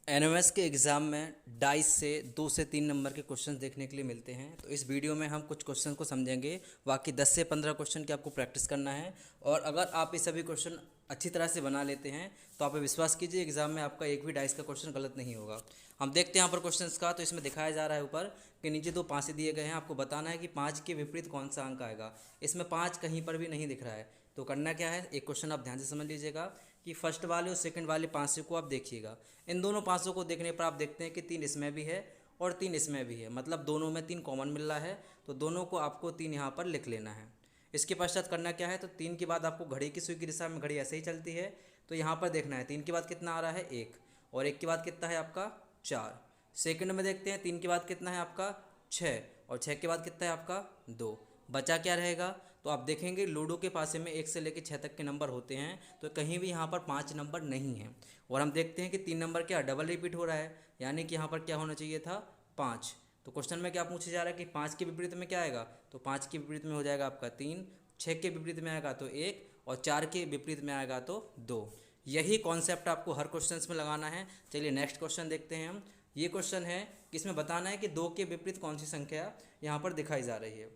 NOS के exam में dice से 2 से 3 नंबर के क्वेश्चन देखने के लिए मिलते हैं। तो इस वीडियो में हम कुछ क्वेश्चन को समझेंगे। बाकी 10 से 15 क्वेश्चन की आपको प्रैक्टिस करना है और अगर आप ये सभी क्वेश्चन अच्छी तरह से बना लेते हैं तो आप विश्वास कीजिए एग्ज़ाम में आपका एक भी डाइस का क्वेश्चन गलत नहीं होगा। हम देखते हैं यहाँ पर क्वेश्चन का। तो इसमें दिखाया जा रहा है ऊपर कि नीचे 2 पाँचे दिए गए हैं। आपको बताना है कि 5 के विपरीत कौन सा अंक आएगा। इसमें 5 कहीं पर भी नहीं दिख रहा है। तो करना क्या है, एक क्वेश्चन आप ध्यान से समझ लीजिएगा कि फर्स्ट वाले और सेकंड वाले पाँचों को आप देखिएगा। इन दोनों पाँचों को देखने पर आप देखते हैं कि 3 इसमें भी है और 3 इसमें भी है, मतलब दोनों में 3 कॉमन मिल रहा है। तो दोनों को आपको 3 यहाँ पर लिख लेना है। इसके पश्चात करना क्या है, तो 3 के बाद आपको घड़ी की सुई की दिशा में घड़ी ऐसे ही चलती है। तो यहाँ पर देखना है 3 के बाद कितना आ रहा है 1 और 1 के बाद कितना है आपका 4। सेकंड में देखते हैं 3 के बाद कितना है आपका 6 और 6 के बाद कितना है आपका 2। बचा क्या रहेगा, तो आप देखेंगे लूडो के पासे में 1 से लेकर 6 तक के नंबर होते हैं। तो कहीं भी यहाँ पर 5 नंबर नहीं है। और हम देखते हैं कि 3 नंबर क्या डबल रिपीट हो रहा है, यानी कि यहाँ पर क्या होना चाहिए था 5। तो क्वेश्चन में क्या पूछा जा रहा है कि 5 के विपरीत में क्या आएगा, तो 5 के विपरीत में हो जाएगा आपका 3, 6 के विपरीत में आएगा तो 1 और 4 के विपरीत में आएगा तो 2। यही कॉन्सेप्ट आपको हर क्वेश्चन में लगाना है। चलिए नेक्स्ट क्वेश्चन देखते हैं हम। ये क्वेश्चन है कि इसमें बताना है कि 2 के विपरीत कौन सी संख्या यहाँ पर दिखाई जा रही है।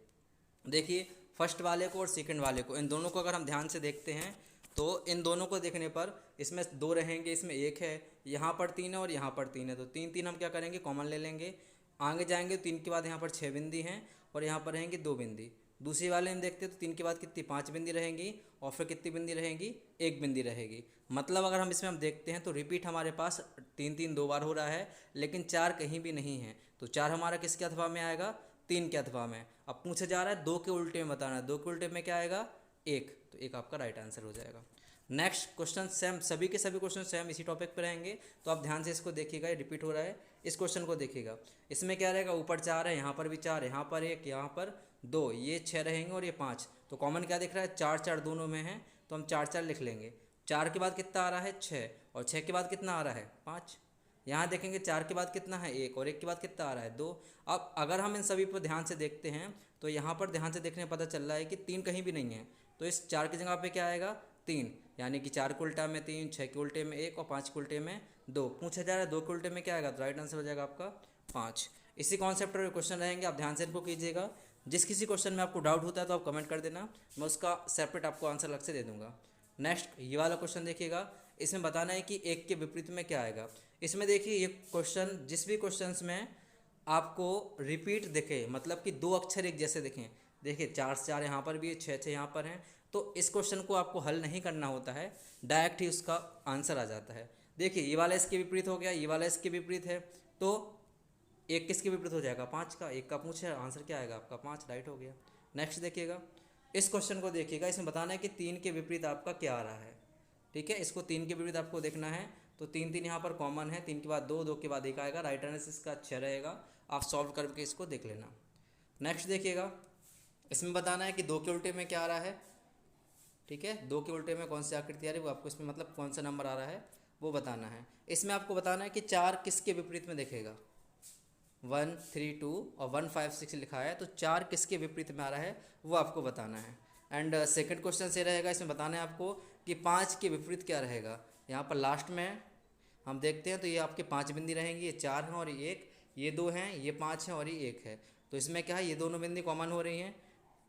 देखिए फर्स्ट वाले को और सेकंड वाले को, इन दोनों को अगर हम ध्यान से देखते हैं तो इन दोनों को देखने पर इसमें 2 रहेंगे, इसमें 1 है, यहाँ पर 3 है और यहाँ पर 3 है। तो 3 3 हम क्या करेंगे कॉमन ले लेंगे। आगे जाएंगे 3 के बाद यहाँ पर 6 बिंदी हैं और यहाँ पर रहेंगी 2 बिंदी। दूसरी वाले में देखते हैं तो 3 के बाद कितनी 5 बिंदी रहेंगी और फिर कितनी बिंदी रहेंगी 1 बिंदी रहेगी। मतलब अगर हम इसमें हम देखते हैं तो रिपीट हमारे पास 3 3 2 बार हो रहा है, लेकिन 4 कहीं भी नहीं है। तो 4 हमारा किसके अथवा में आएगा, 3 के अथवा में। अब पूछा जा रहा है 2 के उल्टे में बताना है, 2 के उल्टे में क्या आएगा 1, तो 1 आपका राइट आंसर हो जाएगा। नेक्स्ट क्वेश्चन सेम, सभी के सभी क्वेश्चन सेम इसी टॉपिक पर रहेंगे। तो आप ध्यान से इसको देखिएगा, ये रिपीट हो रहा है। इस क्वेश्चन को देखिएगा, इसमें क्या रहेगा ऊपर 4 है, यहाँ पर भी 4, यहाँ पर 1, यहाँ पर 2, ये 6 रहेंगे और ये 5। तो कॉमन क्या दिख रहा है 4 4 दोनों में है, तो हम 4 4 लिख लेंगे। 4 के बाद कितना आ रहा है 6 और 6 के बाद कितना आ रहा है 5। यहाँ देखेंगे 4 के बाद कितना है 1 और 1 के बाद कितना आ रहा है 2। अब अगर हम इन सभी पर ध्यान से देखते हैं तो यहाँ पर ध्यान से देखने पता चल रहा है कि 3 कहीं भी नहीं है। तो इस 4 की जगह पे क्या आएगा 3, यानी कि 4 के उल्टा में 3, 6 के उल्टे में 1 और 5 के उल्टे में 2। पूछा जा रहा है 2 के उल्टे में क्या आएगा, तो राइट आंसर हो जाएगा आपका 5। इसी कॉन्सेप्ट पर क्वेश्चन रहेंगे, आप ध्यान से इनको कीजिएगा। जिस किसी क्वेश्चन में आपको डाउट होता है तो आप कमेंट कर देना, मैं उसका सेपरेट आपको आंसर अलग से दे दूँगा। नेक्स्ट ये वाला क्वेश्चन देखिएगा, इसमें बताना है कि 1 के विपरीत में क्या आएगा। इसमें देखिए ये क्वेश्चन, जिस भी क्वेश्चंस में आपको रिपीट दिखे, मतलब कि 2 अक्षर एक जैसे दिखें, देखिए 4 से 4 यहाँ पर भी है, 6 6 यहाँ पर हैं, तो इस क्वेश्चन को आपको हल नहीं करना होता है, डायरेक्ट ही उसका आंसर आ जाता है। देखिए ये वाला इसके विपरीत हो गया, ये वाला इसके विपरीत है, तो 1 किसके विपरीत हो जाएगा 5 का। 1 का पूछे आंसर क्या आएगा आपका 5, राइट हो गया। नेक्स्ट देखिएगा, इस क्वेश्चन को देखिएगा, इसमें बताना है कि 3 के विपरीत आपका क्या आ रहा है। ठीक है, इसको 3 के विपरीत आपको देखना है। तो 3 3 यहाँ पर कॉमन है, 3 के बाद 2, 2 के बाद 1 आएगा, राइट आंसर इसका अच्छा रहेगा। आप सॉल्व करके इसको देख लेना। नेक्स्ट देखिएगा, इसमें बताना है कि 2 के उल्टे में क्या आ रहा है। ठीक है, 2 के उल्टे में कौन सी आकृति आ रही है वो आपको इसमें, मतलब कौन सा नंबर आ रहा है वो बताना है। इसमें आपको बताना है कि 4 किसके विपरीत में दिखेगा। 1 3 2 और 1 5 6 लिखा है, तो 4 किसके विपरीत में आ रहा है वो आपको बताना है। एंड सेकंड क्वेश्चन से रहेगा, इसमें बताना है आपको कि 5 के विपरीत क्या रहेगा। यहाँ पर लास्ट में हम देखते हैं तो ये आपके 5 बिंदी रहेंगी, ये 4 हैं और ये 1, ये 2 हैं, ये 5 हैं और ये 1 है। तो इसमें क्या है, ये दोनों बिंदी कॉमन हो रही हैं।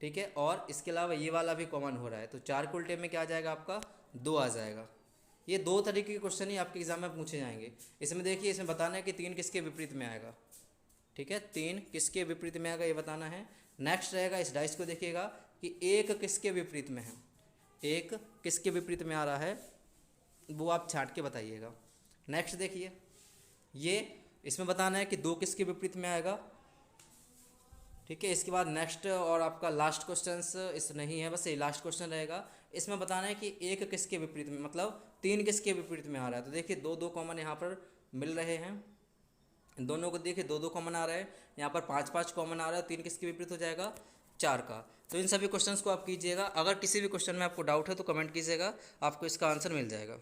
ठीक है, और इसके अलावा ये वाला भी कॉमन हो रहा है, तो 4 के उल्टे में क्या आ जाएगा आपका 2 आ जाएगा। ये 2 तरीके के क्वेश्चन ही आपके एग्जाम में पूछे जाएंगे। इसमें देखिए, इसमें बताना है कि 3 किसके विपरीत में आएगा। ठीक है, 3 किसके विपरीत में आएगा ये बताना है। नेक्स्ट रहेगा, इस डाइस को देखिएगा कि 1 किसके विपरीत में है, 1 किसके विपरीत में आ रहा है वो आप छाट के बताइएगा। नेक्स्ट देखिए, ये इसमें बताना है कि 2 किसके विपरीत में आएगा। ठीक है, इसके बाद नेक्स्ट और आपका लास्ट क्वेश्चन इस नहीं है, बस ये लास्ट क्वेश्चन रहेगा। इसमें बताना है कि 1 किसके विपरीत में, मतलब 3 किसके विपरीत में आ रहा है। तो देखिए 2 2 कॉमन यहाँ पर मिल रहे हैं, दोनों को देखिए 2 2 कॉमन आ रहा है, यहाँ पर 5 5 कॉमन आ रहा है, 3 किसके विपरीत हो जाएगा 4 का। तो इन सभी क्वेश्चंस को आप कीजिएगा। अगर किसी भी क्वेश्चन में आपको डाउट है तो कमेंट कीजिएगा, आपको इसका आंसर मिल जाएगा।